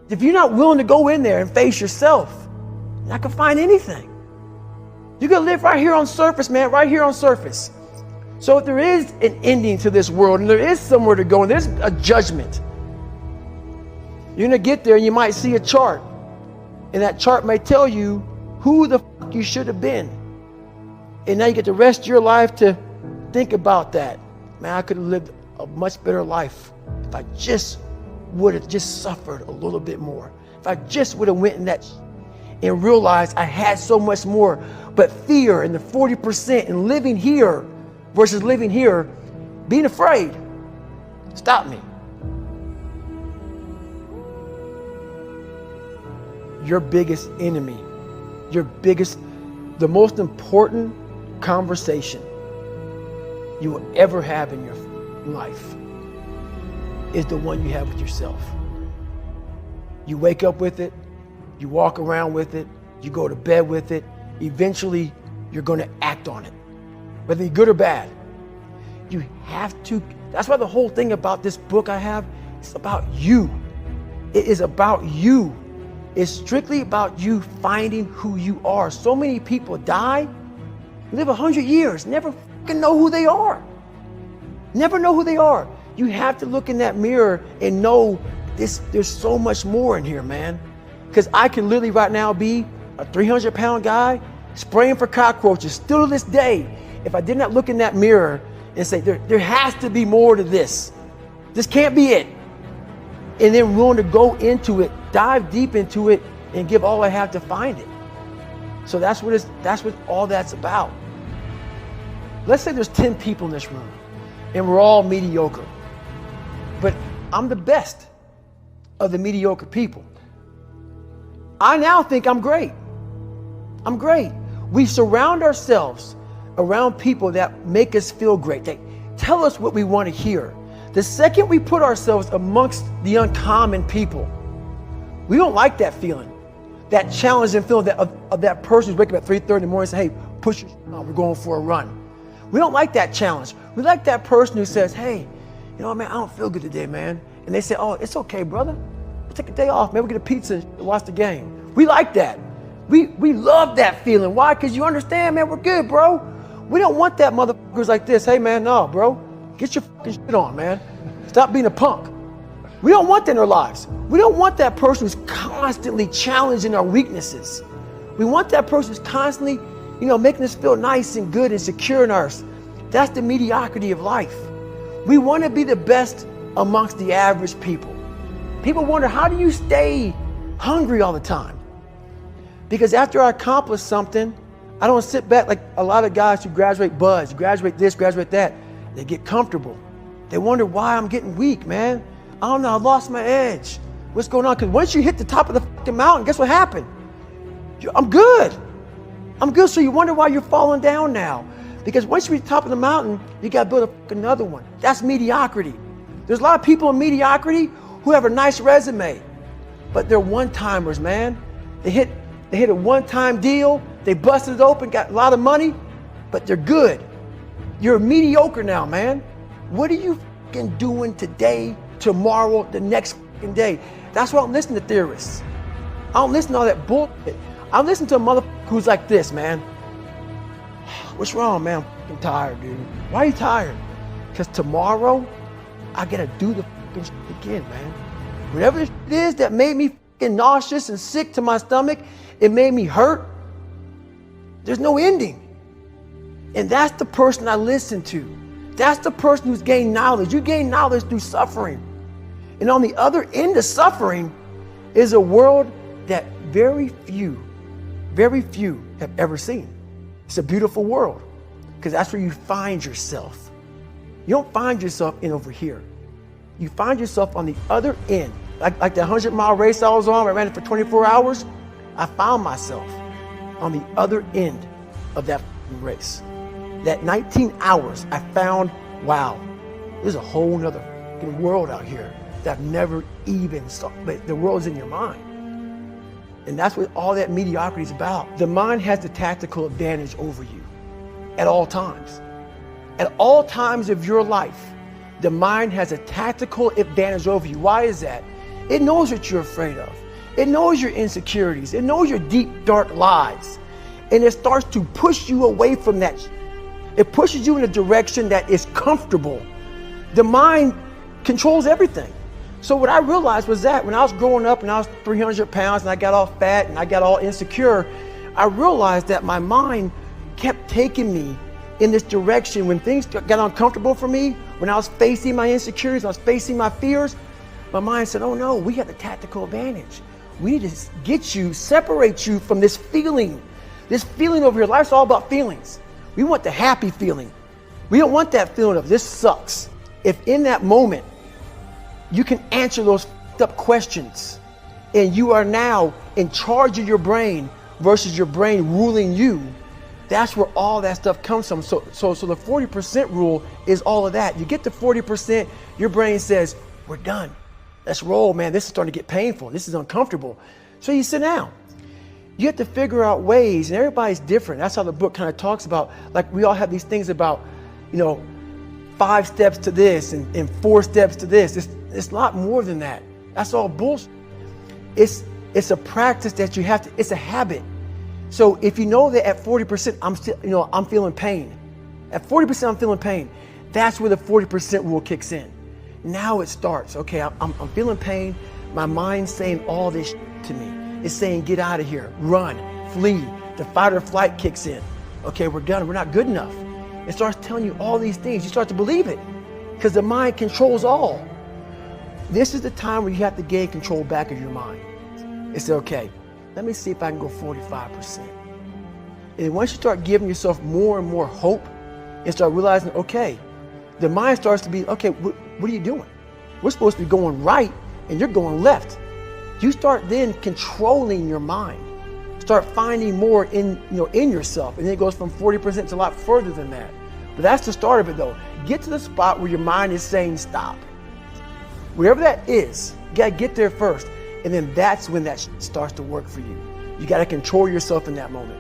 If you're not willing to go in there and face yourself, you're not gonna find anything. You're gonna live right here on surface, man, right here on surface. So if there is an ending to this world and there is somewhere to go and there's a judgment, you're gonna get there and you might see a chart. And that chart may tell you who the fuck you should have been. And now you get the rest of your life to think about that. Man, I could have lived a much better life if I just would have just suffered a little bit more. If I just would have went in that and realized I had so much more. But fear and the 40% and living here versus living here, being afraid, stop me. Your biggest enemy, the most important conversation you will ever have in your life is the one you have with yourself. You wake up with it, you walk around with it, you go to bed with it. Eventually, you're going to act on it, whether you're good or bad. You have to. That's why the whole thing about this book I have, it's about you. It is about you. It's strictly about you finding who you are. So many people die, live 100 years, never fucking know who they are. Never know who they are. You have to look in that mirror and know there's so much more in here, man. Because I can literally right now be a 300-pound guy spraying for cockroaches still to this day. If I did not look in that mirror and say, there has to be more to this. This can't be it. And then willing to go into it, dive deep into it, and give all I have to find it. So that's what all that's about. Let's say there's 10 people in this room and we're all mediocre. But I'm the best of the mediocre people. I now think I'm great. I'm great. We surround ourselves around people that make us feel great. They tell us what we want to hear. The second we put ourselves amongst the uncommon people, we don't like that feeling, that challenging feeling of that person who's waking up at 3:30 in the morning and say, hey, push your shit on, we're going for a run. We don't like that challenge. We like that person who says, hey, you know what, man, I don't feel good today, man. And they say, oh, it's okay, brother. We'll take a day off, man. We'll get a pizza and watch the game. We like that. We love that feeling. Why? Because you understand, man, we're good, bro. We don't want that motherfuckers like this. Hey, man, no, bro. Get your fucking shit on, man. Stop being a punk. We don't want that in our lives. We don't want that person who's constantly challenging our weaknesses. We want that person who's constantly, making us feel nice and good and secure in ours. That's the mediocrity of life. We want to be the best amongst the average people. People wonder, how do you stay hungry all the time? Because after I accomplish something, I don't sit back like a lot of guys who graduate buds, graduate this, graduate that. They get comfortable. They wonder why I'm getting weak, man. I don't know, I lost my edge. What's going on? Because once you hit the top of the fucking mountain, guess what happened? I'm good. I'm good. So you wonder why you're falling down now. Because once you reach the top of the mountain, you got to build another one. That's mediocrity. There's a lot of people in mediocrity who have a nice resume, but they're one-timers, man. They hit a one-time deal. They busted it open, got a lot of money, but they're good. You're mediocre now, man. What are you fucking doing today, tomorrow, the next fucking day? That's why I don't listen to theorists. I don't listen to all that bullshit. I listen to a motherfucker who's like this, man. What's wrong, man? I'm fucking tired, dude. Why are you tired? Because tomorrow, I gotta do the fucking shit again, man. Whatever the shit is that made me fucking nauseous and sick to my stomach, it made me hurt. There's no ending. And that's the person I listen to. That's the person who's gained knowledge. You gain knowledge through suffering. And on the other end of suffering is a world that very few have ever seen. It's a beautiful world because that's where you find yourself. You don't find yourself in over here. You find yourself on the other end. Like the 100-mile race I was on, I ran it for 24 hours. I found myself on the other end of that race. That 19 hours, I found, wow, there's a whole nother world out here that I've never even saw. But the world's in your mind. And that's what all that mediocrity is about. The mind has the tactical advantage over you at all times. At all times of your life, the mind has a tactical advantage over you. Why is that? It knows what you're afraid of. It knows your insecurities. It knows your deep, dark lies. And it starts to push you away from that. It pushes you in a direction that is comfortable. The mind controls everything. So what I realized was that when I was growing up and I was 300 pounds and I got all fat and I got all insecure, I realized that my mind kept taking me in this direction. When things got uncomfortable for me, when I was facing my insecurities, I was facing my fears, my mind said, oh no, we have the tactical advantage. We need to get you, separate you from this feeling over here. Life's all about feelings. We want the happy feeling. We don't want that feeling of this sucks. If in that moment, you can answer those up questions and you are now in charge of your brain versus your brain ruling you, that's where all that stuff comes from. So the 40% rule is all of that. You get to 40%, your brain says, we're done. Let's roll, man. This is starting to get painful. This is uncomfortable. So you sit down. You have to figure out ways, and everybody's different. That's how the book kind of talks about, like we all have these things about, 5 steps to this and 4 steps to this. It's a lot more than that. That's all bullshit. It's a practice that you have to, it's a habit. So if you know that at 40%, I'm feeling pain. At 40%, I'm feeling pain. That's where the 40% rule kicks in. Now it starts. Okay, I'm feeling pain. My mind's saying all this to me. It's saying, get out of here, run, flee. The fight or flight kicks in. Okay, we're done. We're not good enough. It starts telling you all these things. You start to believe it because the mind controls all. This is the time where you have to gain control back of your mind. It's okay, let me see if I can go 45%. And once you start giving yourself more and more hope and start realizing, okay, the mind starts to be, okay, what are you doing? We're supposed to be going right and you're going left. You start then controlling your mind. Start finding more in yourself. And then it goes from 40% to a lot further than that. But that's the start of it though. Get to the spot where your mind is saying stop. Wherever that is, you gotta get there first. And then that's when that starts to work for you. You gotta control yourself in that moment.